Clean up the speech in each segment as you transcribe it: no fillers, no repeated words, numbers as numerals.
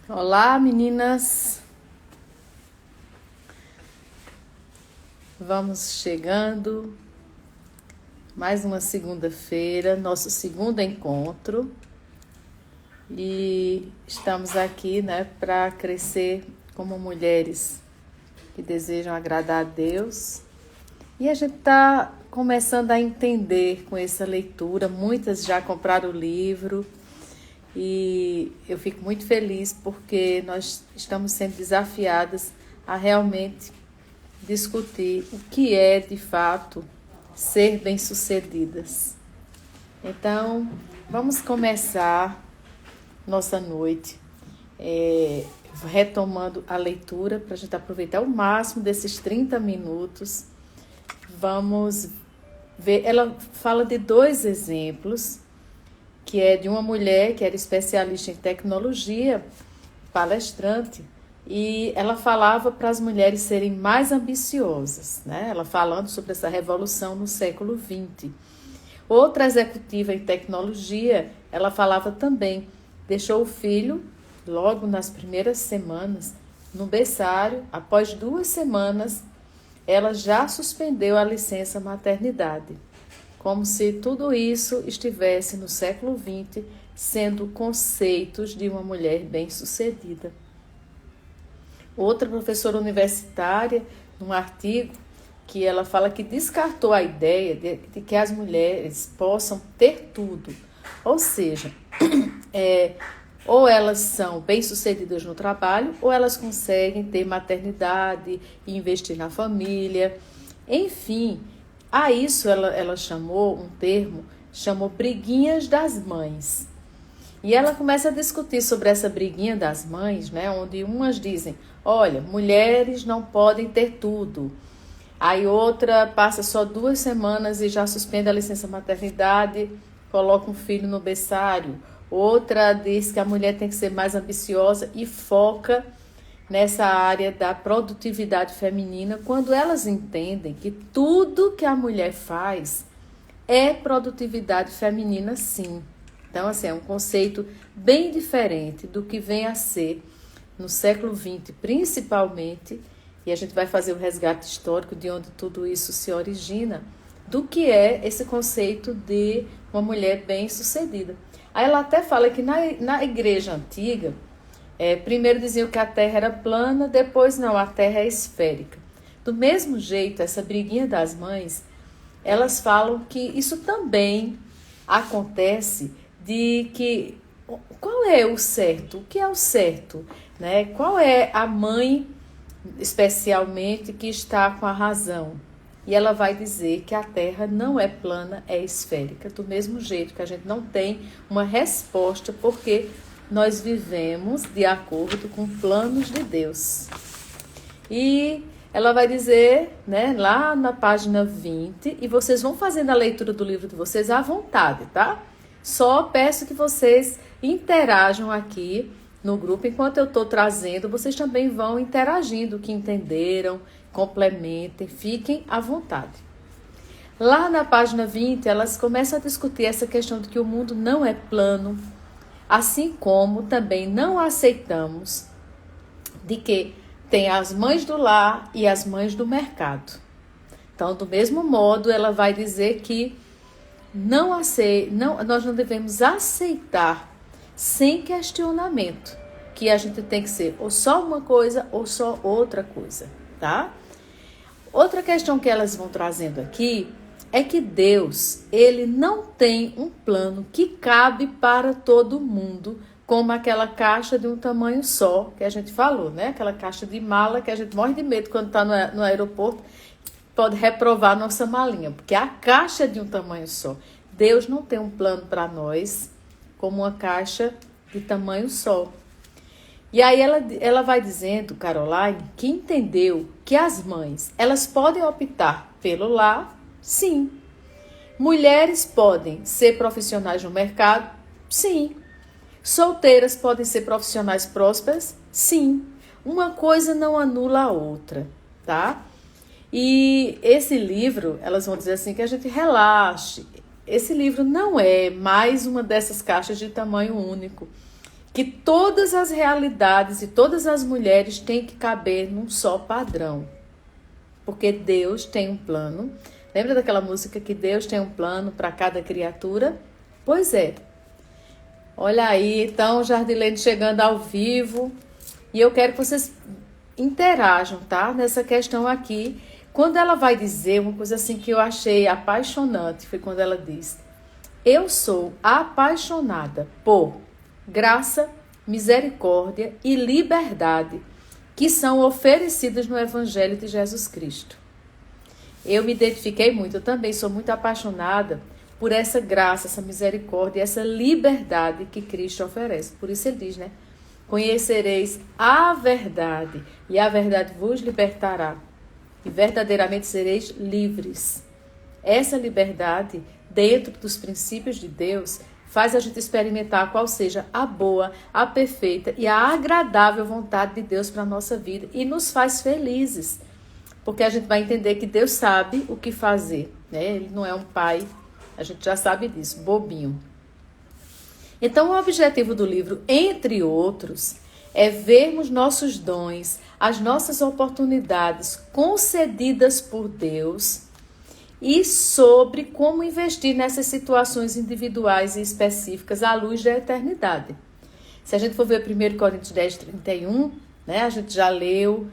Olá, meninas. Vamos chegando. Mais uma segunda-feira, nosso segundo encontro. E estamos aqui, para crescer como mulheres que desejam agradar a Deus. E a gente está começando a entender com essa leitura. Muitas já compraram o livro. E eu fico muito feliz porque nós estamos sendo desafiadas a realmente discutir o que é, de fato, ser bem-sucedidas. Então, vamos começar nossa noite retomando a leitura para a gente aproveitar o máximo desses 30 minutos. Vamos ver, ela fala de 2 exemplos, que é de uma mulher que era especialista em tecnologia, palestrante, e ela falava para as mulheres serem mais ambiciosas, né? Ela falando sobre essa revolução no século XX. Outra executiva em tecnologia, ela falava também, deixou o filho, logo nas primeiras semanas, no berçário. Após 2 semanas, ela já suspendeu a licença maternidade. Como se tudo isso estivesse no século XX, sendo conceitos de uma mulher bem-sucedida. Outra professora universitária, num artigo, que ela fala que descartou a ideia de que as mulheres possam ter tudo. Ou seja, ou elas são bem-sucedidas no trabalho, ou elas conseguem ter maternidade e investir na família. Enfim, a isso ela chamou um termo, chamou briguinhas das mães. E ela começa a discutir sobre essa briguinha das mães, né? Onde umas dizem, olha, mulheres não podem ter tudo. Aí outra passa só 2 semanas e já suspende a licença maternidade, coloca um filho no berçário. Outra diz que a mulher tem que ser mais ambiciosa e foca nessa área da produtividade feminina, quando elas entendem que tudo que a mulher faz é produtividade feminina, sim. Então, assim, é um conceito bem diferente do que vem a ser no século XX, principalmente, e a gente vai fazer o resgate histórico de onde tudo isso se origina, do que é esse conceito de uma mulher bem-sucedida. Aí ela até fala que na igreja antiga, primeiro diziam que a Terra era plana, depois não, a Terra é esférica. Do mesmo jeito, essa briguinha das mães, elas falam que isso também acontece de que qual é o certo? O que é o certo? Né? Qual é a mãe, especialmente, que está com a razão? E ela vai dizer que a Terra não é plana, é esférica. Do mesmo jeito que a gente não tem uma resposta, porque nós vivemos de acordo com planos de Deus. E ela vai dizer, né, lá na página 20, e vocês vão fazendo a leitura do livro de vocês à vontade, tá? Só peço que vocês interajam aqui no grupo, enquanto eu estou trazendo, vocês também vão interagindo o que entenderam, complementem, fiquem à vontade. Lá na página 20, elas começam a discutir essa questão de que o mundo não é plano, assim como também não aceitamos de que tem as mães do lar e as mães do mercado. Então, do mesmo modo, ela vai dizer que nós não devemos aceitar sem questionamento que a gente tem que ser ou só uma coisa ou só outra coisa, tá? Outra questão que elas vão trazendo aqui é que Deus, ele não tem um plano que cabe para todo mundo, como aquela caixa de um tamanho só, que a gente falou, né? Aquela caixa de mala que a gente morre de medo quando está no aeroporto, pode reprovar nossa malinha, porque a caixa de um tamanho só. Deus não tem um plano para nós como uma caixa de tamanho só. E aí ela vai dizendo, Caroline, que entendeu que as mães, elas podem optar pelo lar, sim. Mulheres podem ser profissionais no mercado, sim. Solteiras podem ser profissionais prósperas, sim. Uma coisa não anula a outra, tá? E esse livro, elas vão dizer assim, que a gente relaxe. Esse livro não é mais uma dessas caixas de tamanho único, que todas as realidades e todas as mulheres têm que caber num só padrão. Porque Deus tem um plano. Lembra daquela música que Deus tem um plano para cada criatura? Pois é. Olha aí, então, Jardilene chegando ao vivo. E eu quero que vocês interajam, tá? Nessa questão aqui. Quando ela vai dizer uma coisa assim que eu achei apaixonante, foi quando ela diz: eu sou apaixonada por graça, misericórdia e liberdade que são oferecidas no Evangelho de Jesus Cristo. Eu me identifiquei muito, eu também sou muito apaixonada por essa graça, essa misericórdia, essa liberdade que Cristo oferece. Por isso ele diz, né? Conhecereis a verdade e a verdade vos libertará. E verdadeiramente sereis livres. Essa liberdade, dentro dos princípios de Deus, faz a gente experimentar qual seja a boa, a perfeita e a agradável vontade de Deus para a nossa vida. E nos faz felizes. Porque a gente vai entender que Deus sabe o que fazer, né? Ele não é um pai, a gente já sabe disso, bobinho. Então, o objetivo do livro, entre outros, é vermos nossos dons, as nossas oportunidades concedidas por Deus e sobre como investir nessas situações individuais e específicas à luz da eternidade. Se a gente for ver 1 Coríntios 10, 31, né, a gente já leu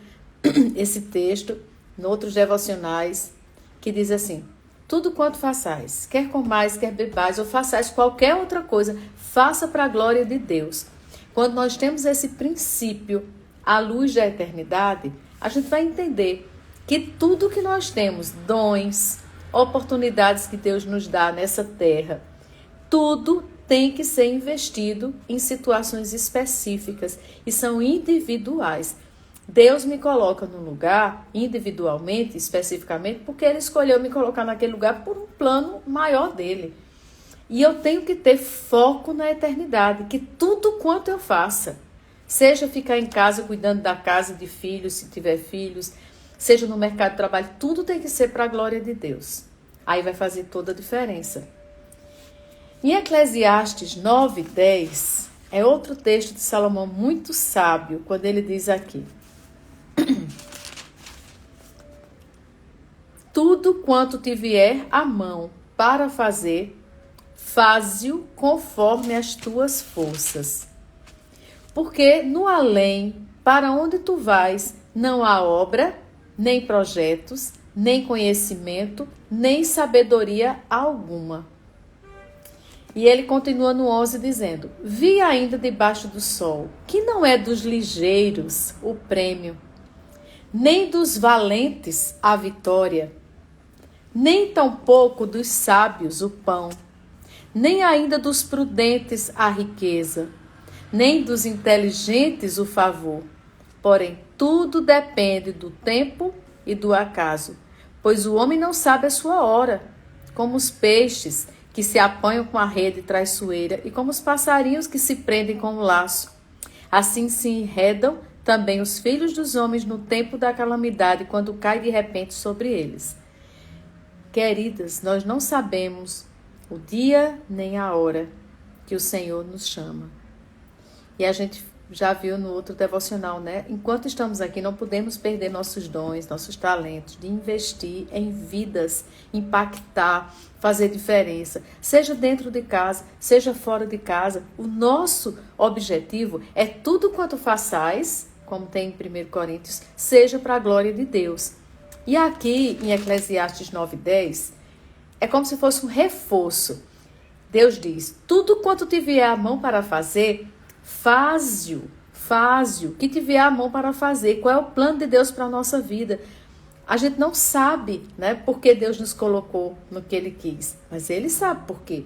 esse texto em outros devocionais, que diz assim: tudo quanto façais, quer comais, quer bebais, ou façais qualquer outra coisa, faça para a glória de Deus. Quando nós temos esse princípio à luz da eternidade, a gente vai entender que tudo que nós temos, dons, oportunidades que Deus nos dá nessa terra, tudo tem que ser investido em situações específicas e são individuais. Deus me coloca num lugar, individualmente, especificamente, porque Ele escolheu me colocar naquele lugar por um plano maior dele. E eu tenho que ter foco na eternidade, que tudo quanto eu faça, seja ficar em casa cuidando da casa de filhos, se tiver filhos, seja no mercado de trabalho, tudo tem que ser para a glória de Deus. Aí vai fazer toda a diferença. Em Eclesiastes 9:10, é outro texto de Salomão muito sábio, quando ele diz aqui: tudo quanto te vier à mão para fazer, faze-o conforme as tuas forças. Porque no além, para onde tu vais, não há obra, nem projetos, nem conhecimento, nem sabedoria alguma. E ele continua no 11 dizendo: vi ainda debaixo do sol, que não é dos ligeiros o prêmio, nem dos valentes a vitória, nem tampouco dos sábios o pão, nem ainda dos prudentes a riqueza, nem dos inteligentes o favor. Porém, tudo depende do tempo e do acaso, pois o homem não sabe a sua hora, como os peixes que se apanham com a rede traiçoeira e como os passarinhos que se prendem com o laço. Assim se enredam também os filhos dos homens no tempo da calamidade, quando cai de repente sobre eles. Queridas, nós não sabemos o dia nem a hora que o Senhor nos chama. E a gente já viu no outro devocional, né? Enquanto estamos aqui, não podemos perder nossos dons, nossos talentos, de investir em vidas, impactar, fazer diferença. Seja dentro de casa, seja fora de casa. O nosso objetivo é tudo quanto façais, como tem em 1 Coríntios, seja para a glória de Deus. E aqui em Eclesiastes 9:10, é como se fosse um reforço. Deus diz: tudo quanto te vier à mão para fazer, faze-o, que te vier à mão para fazer. Qual é o plano de Deus para a nossa vida? A gente não sabe, né, por que Deus nos colocou no que Ele quis, mas Ele sabe por quê.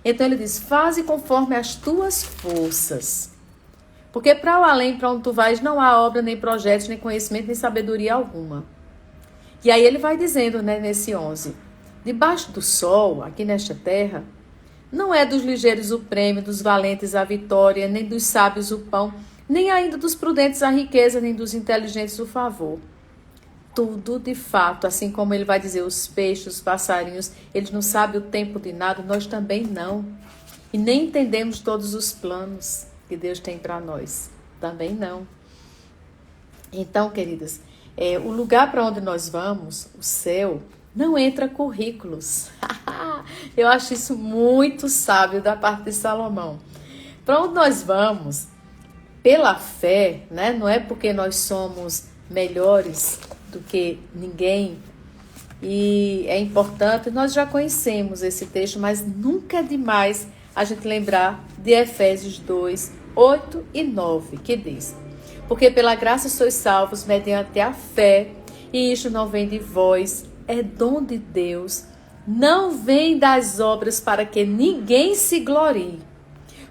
Então Ele diz: faze conforme as tuas forças. Porque para o além, para onde tu vais, não há obra, nem projetos, nem conhecimento, nem sabedoria alguma. E aí Ele vai dizendo, né, nesse 11, debaixo do sol, aqui nesta terra, não é dos ligeiros o prêmio, dos valentes a vitória, nem dos sábios o pão, nem ainda dos prudentes a riqueza, nem dos inteligentes o favor. Tudo, de fato, assim como ele vai dizer, os peixes, os passarinhos, eles não sabem o tempo de nada, nós também não. E nem entendemos todos os planos. que Deus tem para nós? Também não. Então, queridas, o lugar para onde nós vamos, o céu, não entra currículos. Eu acho isso muito sábio da parte de Salomão. Para onde nós vamos, pela fé, né? Não é porque nós somos melhores do que ninguém. E é importante, nós já conhecemos esse texto, mas nunca é demais a gente lembrar de Efésios 2, 8 e 9, que diz: porque pela graça sois salvos mediante a fé, e isto não vem de vós, é dom de Deus, não vem das obras para que ninguém se glorie,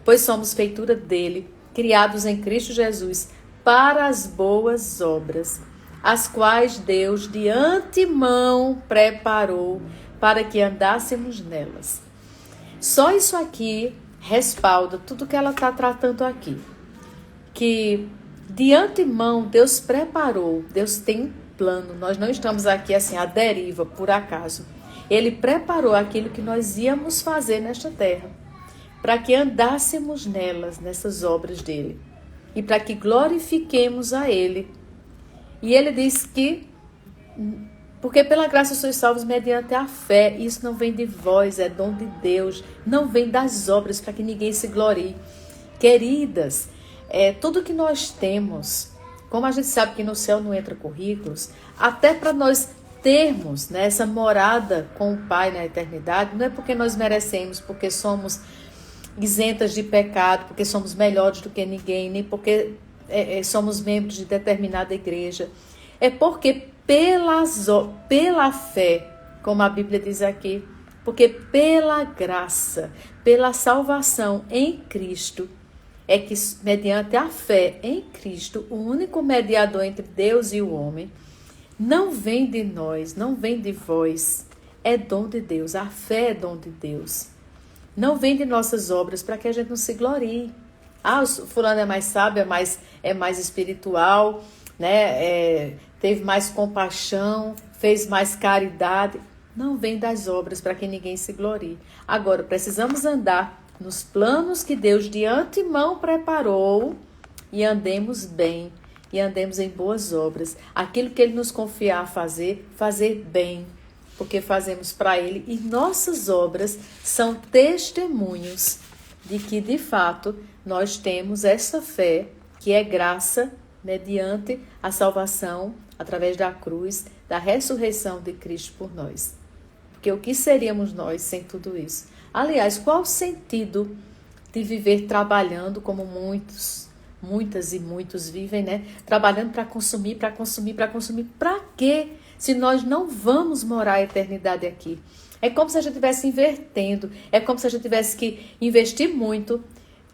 pois somos feitura dele, criados em Cristo Jesus, para as boas obras, as quais Deus de antemão preparou para que andássemos nelas. Só isso aqui respalda tudo que ela está tratando aqui. Que de antemão Deus preparou, Deus tem um plano. Nós não estamos aqui assim à deriva, por acaso. Ele preparou aquilo que nós íamos fazer nesta terra, para que andássemos nelas, nessas obras dele, e para que glorifiquemos a ele. E ele diz que, porque pela graça sois salvos mediante a fé, isso não vem de vós, é dom de Deus, não vem das obras para que ninguém se glorie. Queridas, tudo que nós temos, como a gente sabe que no céu não entra currículos, até para nós termos, né, essa morada com o Pai na eternidade, não é porque nós merecemos, porque somos isentas de pecado, porque somos melhores do que ninguém, nem porque somos membros de determinada igreja. É porque pela fé, como a Bíblia diz aqui, porque pela graça, pela salvação em Cristo, é que mediante a fé em Cristo, o único mediador entre Deus e o homem, não vem de nós, não vem de vós, é dom de Deus, a fé é dom de Deus. Não vem de nossas obras para que a gente não se glorie. O fulano é mais sábio, é mais espiritual, né? Teve mais compaixão, fez mais caridade. Não vem das obras para que ninguém se glorie. Agora, precisamos andar nos planos que Deus de antemão preparou e andemos bem, e andemos em boas obras. Aquilo que Ele nos confiar a fazer, fazer bem, porque fazemos para Ele, e nossas obras são testemunhos de que, de fato, nós temos essa fé, que é graça mediante a salvação, através da cruz, da ressurreição de Cristo por nós. Porque o que seríamos nós sem tudo isso? Aliás, qual o sentido de viver trabalhando como muitas e muitos vivem, né? Trabalhando para consumir, para consumir, para consumir. Para quê? Se nós não vamos morar a eternidade aqui. É como se a gente estivesse invertendo. É como se a gente tivesse que investir muito,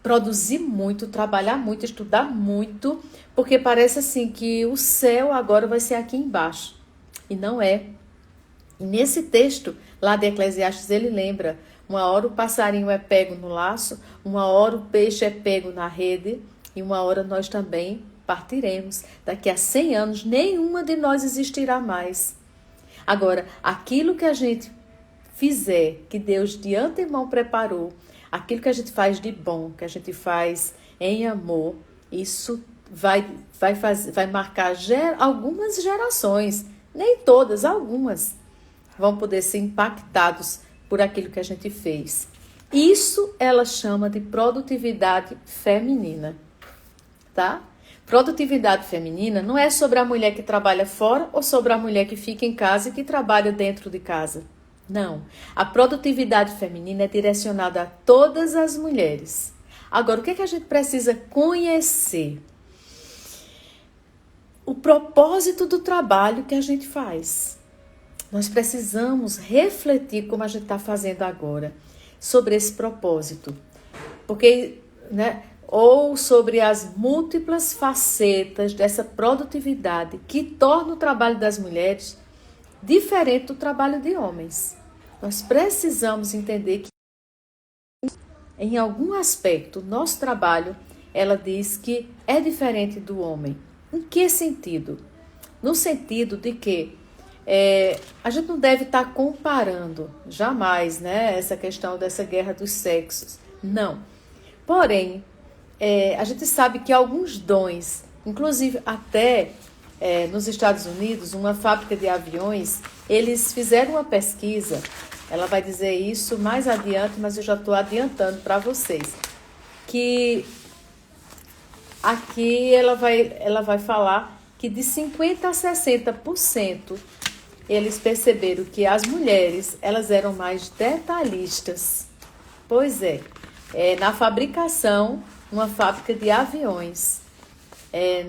produzir muito, trabalhar muito, estudar muito, porque parece assim que o céu agora vai ser aqui embaixo. E não é. E nesse texto lá de Eclesiastes ele lembra: uma hora o passarinho é pego no laço, uma hora o peixe é pego na rede, e uma hora nós também partiremos. Daqui a 100 anos, nenhuma de nós existirá mais. Agora, aquilo que a gente fizer, que Deus de antemão preparou, aquilo que a gente faz de bom, que a gente faz em amor, isso vai marcar algumas gerações, nem todas, algumas vão poder ser impactados por aquilo que a gente fez. Isso ela chama de produtividade feminina, tá? Produtividade feminina não é sobre a mulher que trabalha fora ou sobre a mulher que fica em casa e que trabalha dentro de casa. Não. A produtividade feminina é direcionada a todas as mulheres. Agora, o que é que a gente precisa conhecer? O propósito do trabalho que a gente faz. Nós precisamos refletir, como a gente está fazendo agora, sobre esse propósito. Porque, né, ou sobre as múltiplas facetas dessa produtividade que torna o trabalho das mulheres diferente do trabalho de homens. Nós precisamos entender que, em algum aspecto, nosso trabalho, ela diz que é diferente do homem. Em que sentido? No sentido de que a gente não deve estar comparando, jamais, né, essa questão dessa guerra dos sexos. Não. Porém, a gente sabe que alguns dons, inclusive até nos Estados Unidos, uma fábrica de aviões, eles fizeram uma pesquisa, ela vai dizer isso mais adiante, mas eu já estou adiantando para vocês, que aqui ela vai falar que de 50% a 60% eles perceberam que as mulheres, elas eram mais detalhistas. Pois na fabricação, uma fábrica de aviões,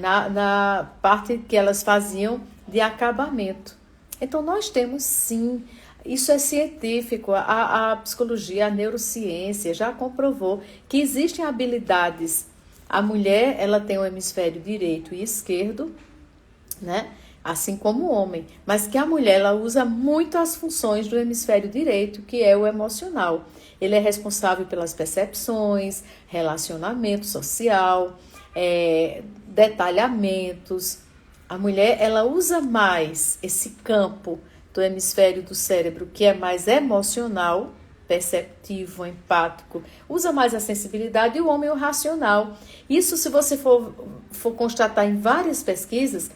na parte que elas faziam de acabamento. Então, nós temos sim, isso é científico, a psicologia, a neurociência já comprovou que existem habilidades. A mulher, ela tem o hemisfério direito e esquerdo, né? Assim como o homem, mas que a mulher, ela usa muito as funções do hemisfério direito, que é o emocional. Ele é responsável pelas percepções, relacionamento social, detalhamentos. A mulher, ela usa mais esse campo do hemisfério do cérebro, que é mais emocional, perceptivo, empático, usa mais a sensibilidade, e o homem o racional. Isso, se você for constatar em várias pesquisas,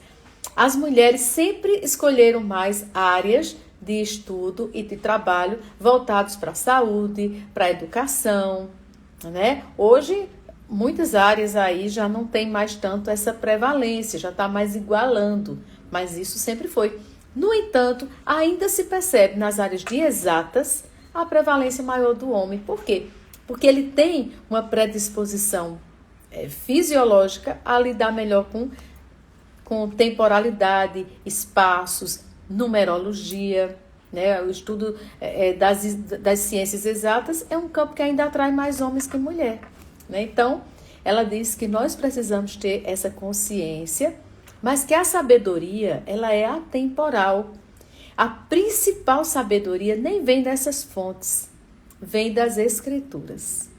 as mulheres sempre escolheram mais áreas de estudo e de trabalho voltados para a saúde, para a educação, né? Hoje, muitas áreas aí já não tem mais tanto essa prevalência, já está mais igualando, mas isso sempre foi. No entanto, ainda se percebe nas áreas de exatas a prevalência maior do homem. Por quê? Porque ele tem uma predisposição fisiológica a lidar melhor com temporalidade, espaços, numerologia, né? O estudo das ciências exatas é um campo que ainda atrai mais homens que mulher, né? Então, ela diz que nós precisamos ter essa consciência, mas que a sabedoria, ela é atemporal. A principal sabedoria nem vem dessas fontes, vem das escrituras.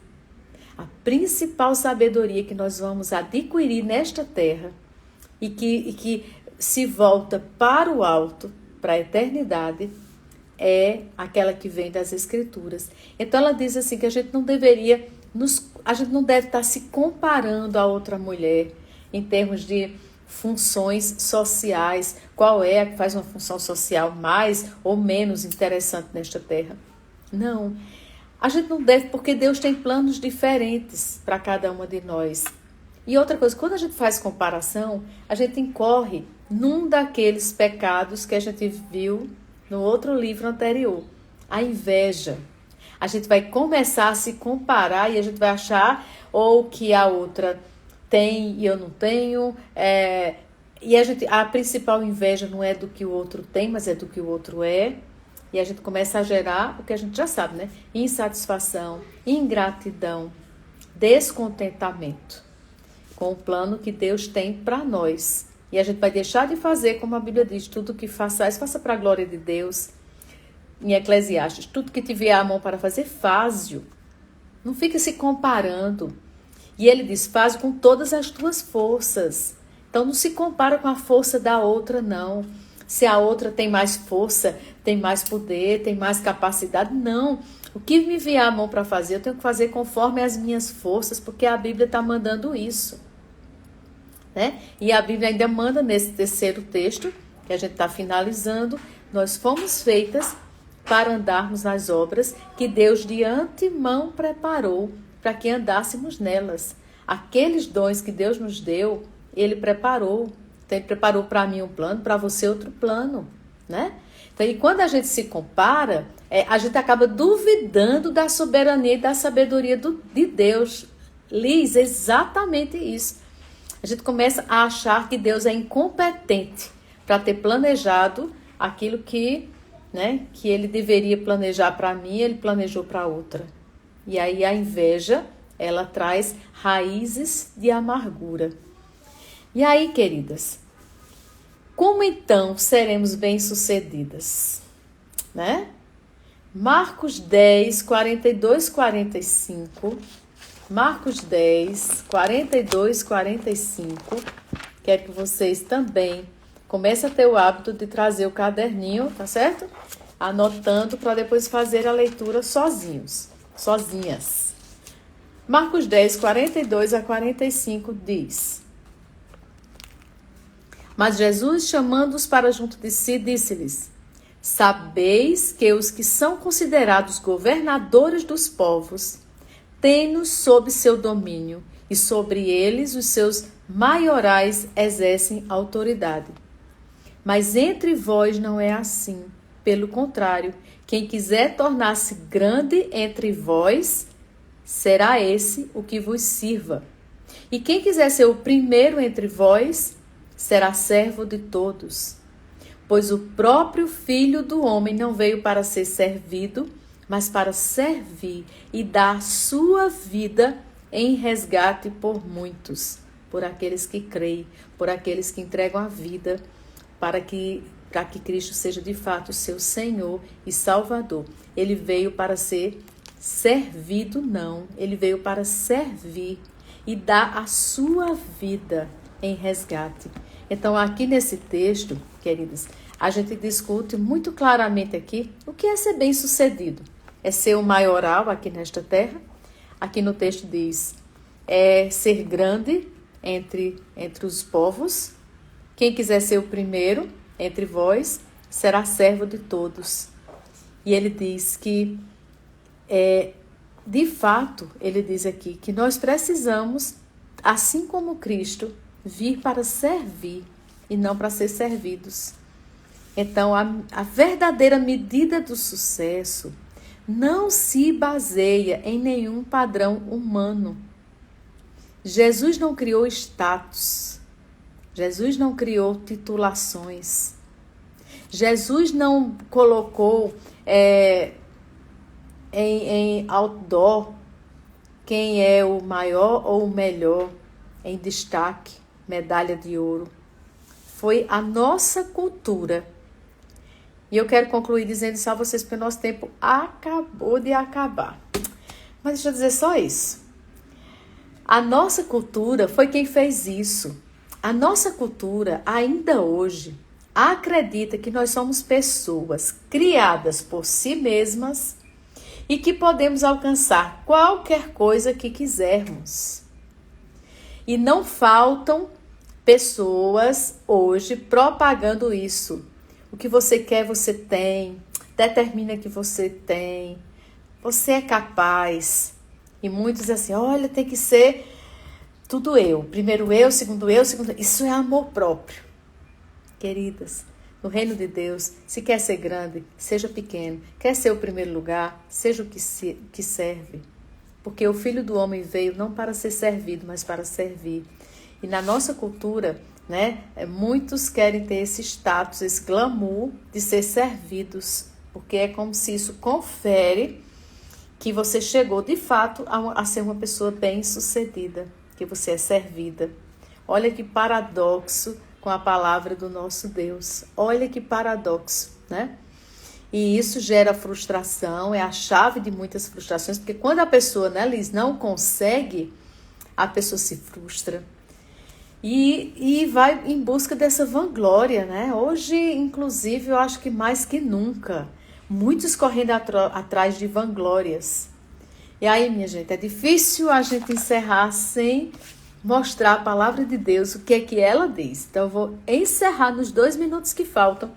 A principal sabedoria que nós vamos adquirir nesta terra e que se volta para o alto, para a eternidade, é aquela que vem das escrituras. Então ela diz assim que a gente não deve estar se comparando a outra mulher em termos de funções sociais, qual é a que faz uma função social mais ou menos interessante nesta terra. Não, a gente não deve, porque Deus tem planos diferentes para cada uma de nós. E outra coisa, quando a gente faz comparação, a gente incorre num daqueles pecados que a gente viu no outro livro anterior, a inveja. A gente vai começar a se comparar e a gente vai achar ou que a outra tem e eu não tenho. E a principal inveja não é do que o outro tem, mas é do que o outro é. E a gente começa a gerar o que a gente já sabe, né? Insatisfação, ingratidão, descontentamento com o plano que Deus tem para nós. E a gente vai deixar de fazer, como a Bíblia diz, tudo que façais, faça para a glória de Deus. Em Eclesiastes, tudo que tiver a mão para fazer, faz-o. Não fica se comparando. E ele diz, faz com todas as tuas forças. Então não se compara com a força da outra, não. Se a outra tem mais força, tem mais poder, tem mais capacidade, não. O que me vier a mão para fazer, eu tenho que fazer conforme as minhas forças, porque a Bíblia está mandando isso, né? E a Bíblia ainda manda nesse terceiro texto, que a gente está finalizando, nós fomos feitas para andarmos nas obras que Deus de antemão preparou para que andássemos nelas. Aqueles dons que Deus nos deu, Ele preparou. Então, Ele preparou para mim um plano, para você outro plano, né? Então, e quando a gente se compara, a gente acaba duvidando da soberania e da sabedoria de Deus. Liz, exatamente isso. A gente começa a achar que Deus é incompetente para ter planejado aquilo que Ele deveria planejar para mim, Ele planejou para outra. E aí a inveja, ela traz raízes de amargura. E aí, queridas, como então seremos bem-sucedidas? Né? Marcos 10, 42, 45. Marcos 10, 42, 45. Quero que vocês também comecem a ter o hábito de trazer o caderninho, tá certo? Anotando para depois fazer a leitura sozinhos, sozinhas. Marcos 10, 42 a 45 diz: Mas Jesus, chamando-os para junto de si, disse-lhes: Sabeis que os que são considerados governadores dos povos têm-nos sob seu domínio, e sobre eles os seus maiorais exercem autoridade. Mas entre vós não é assim. Pelo contrário, quem quiser tornar-se grande entre vós, será esse o que vos sirva. E quem quiser ser o primeiro entre vós, será servo de todos. Pois o próprio Filho do Homem não veio para ser servido, mas para servir e dar sua vida em resgate por muitos, por aqueles que creem, por aqueles que entregam a vida para que Cristo seja de fato o seu Senhor e Salvador. Ele veio para ser servido, não. Ele veio para servir e dar a sua vida em resgate. Então, aqui nesse texto, queridos, a gente discute muito claramente aqui o que é ser bem-sucedido. É ser o maioral aqui nesta terra. Aqui no texto diz, é ser grande entre os povos. Quem quiser ser o primeiro entre vós, será servo de todos. E ele diz que, de fato, ele diz aqui que nós precisamos, assim como Cristo, vir para servir e não para ser servidos. Então, a verdadeira medida do sucesso não se baseia em nenhum padrão humano. Jesus não criou status. Jesus não criou titulações. Jesus não colocou em outdoor quem é o maior ou o melhor em destaque, medalha de ouro. Foi a nossa cultura. E eu quero concluir dizendo isso a vocês, porque o nosso tempo acabou de acabar. Mas deixa eu dizer só isso. A nossa cultura foi quem fez isso. A nossa cultura, ainda hoje, acredita que nós somos pessoas criadas por si mesmas e que podemos alcançar qualquer coisa que quisermos. E não faltam pessoas hoje propagando isso. O que você quer, você tem. Determina que você tem. Você é capaz. E muitos assim, olha, tem que ser tudo eu. Primeiro eu, segundo eu, segundo... Isso é amor próprio. Queridas, no reino de Deus, se quer ser grande, seja pequeno. Quer ser o primeiro lugar, seja o que serve. Porque o Filho do Homem veio não para ser servido, mas para servir. E na nossa cultura, né, muitos querem ter esse status, esse glamour de ser servidos. Porque é como se isso confere que você chegou de fato a ser uma pessoa bem-sucedida. Que você é servida. Olha que paradoxo com a palavra do nosso Deus. Olha que paradoxo, né? E isso gera frustração, é a chave de muitas frustrações, porque quando a pessoa, né, Liz, não consegue, a pessoa se frustra e vai em busca dessa vanglória, né? Hoje, inclusive, eu acho que mais que nunca, muitos correndo atrás de vanglórias. E aí, minha gente, é difícil a gente encerrar sem mostrar a palavra de Deus, o que é que ela diz. Então, eu vou encerrar nos 2 minutos que faltam,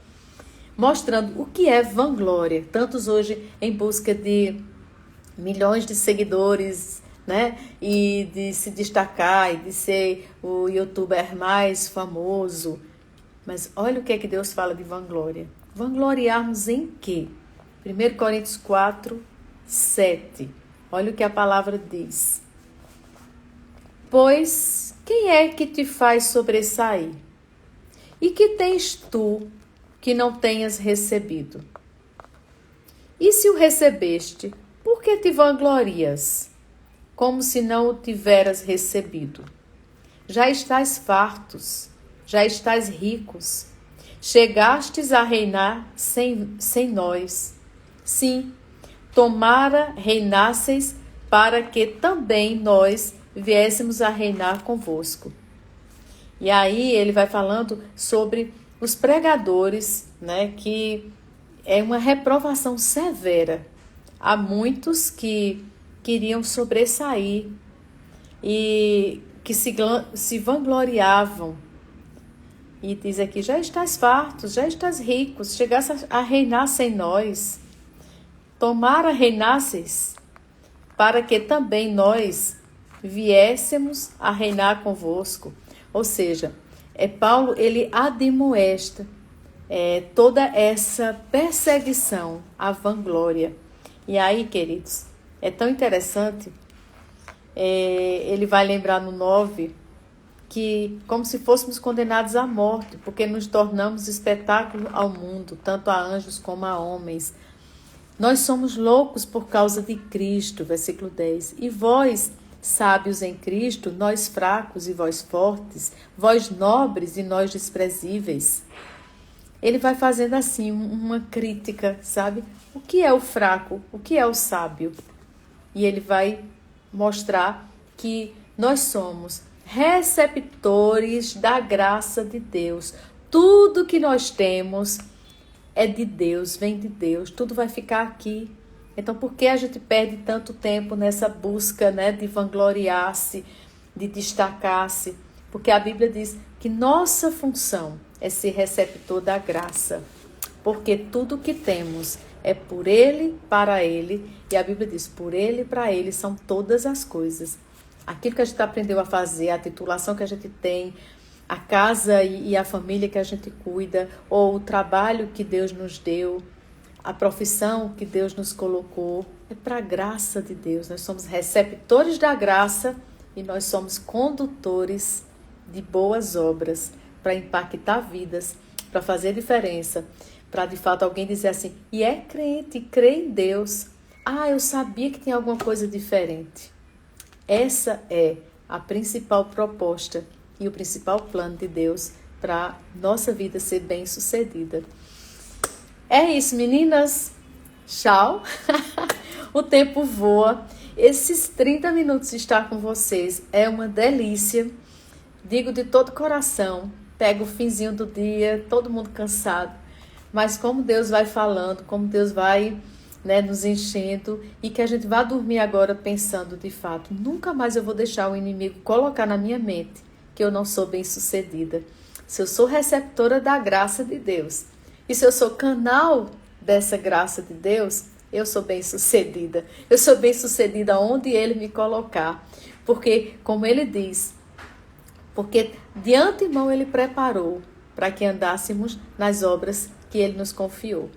mostrando o que é vanglória. Tantos hoje em busca de milhões de seguidores, né? E de se destacar, e de ser o youtuber mais famoso. Mas olha o que é que Deus fala de vanglória. Vangloriarmos em quê? 1 Coríntios 4, 7. Olha o que a palavra diz. Pois, quem é que te faz sobressair? E que tens tu que não tenhas recebido? E se o recebeste, por que te vanglorias, como se não o tiveras recebido? Já estás fartos, já estás ricos, chegastes a reinar sem nós. Sim, tomara reinasseis para que também nós viéssemos a reinar convosco. E aí ele vai falando sobre os pregadores, né, que é uma reprovação severa. Há muitos que queriam sobressair e que se vangloriavam. E diz aqui, já estás fartos, já estás ricos, chegaste a reinar sem nós. Tomara reinasses, para que também nós viéssemos a reinar convosco. Ou seja, Paulo, ele admoesta toda essa perseguição à vanglória. E aí, queridos, é tão interessante, ele vai lembrar no 9, que como se fôssemos condenados à morte, porque nos tornamos espetáculo ao mundo, tanto a anjos como a homens. Nós somos loucos por causa de Cristo, versículo 10. E vós, sábios em Cristo, nós fracos e vós fortes, vós nobres e nós desprezíveis. Ele vai fazendo assim uma crítica, sabe? O que é o fraco? O que é o sábio? E ele vai mostrar que nós somos receptores da graça de Deus. Tudo que nós temos é de Deus, vem de Deus, tudo vai ficar aqui. Então, por que a gente perde tanto tempo nessa busca, né, de vangloriar-se, de destacar-se? Porque a Bíblia diz que nossa função é ser receptor da graça, porque tudo que temos é por Ele, para Ele, e a Bíblia diz, por Ele e para Ele são todas as coisas. Aquilo que a gente aprendeu a fazer, a titulação que a gente tem, a casa e a família que a gente cuida, ou o trabalho que Deus nos deu, a profissão que Deus nos colocou, é para a graça de Deus. Nós somos receptores da graça e nós somos condutores de boas obras para impactar vidas, para fazer diferença, para de fato alguém dizer assim, e é crente, crê em Deus. Ah, eu sabia que tinha alguma coisa diferente. Essa é a principal proposta e o principal plano de Deus para nossa vida ser bem-sucedida. É isso, meninas. Tchau. O tempo voa. Esses 30 minutos de estar com vocês é uma delícia. Digo de todo coração. Pego o finzinho do dia, todo mundo cansado. Mas como Deus vai falando, como Deus vai, né, nos enchendo, e que a gente vá dormir agora pensando de fato, nunca mais eu vou deixar o inimigo colocar na minha mente que eu não sou bem-sucedida. Se eu sou receptora da graça de Deus, e se eu sou canal dessa graça de Deus, eu sou bem-sucedida. Eu sou bem-sucedida onde Ele me colocar. Porque, como Ele diz, porque de antemão Ele preparou para que andássemos nas obras que Ele nos confiou.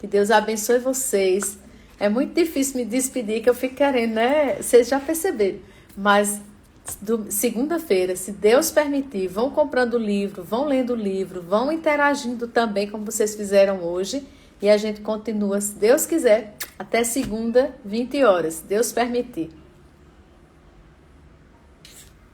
Que Deus abençoe vocês. É muito difícil me despedir, que eu fico querendo, né? Vocês já perceberam. Mas segunda-feira, se Deus permitir, vão comprando livro, vão lendo o livro, vão interagindo também, como vocês fizeram hoje. E a gente continua, se Deus quiser, até segunda, 20 horas. Deus permitir.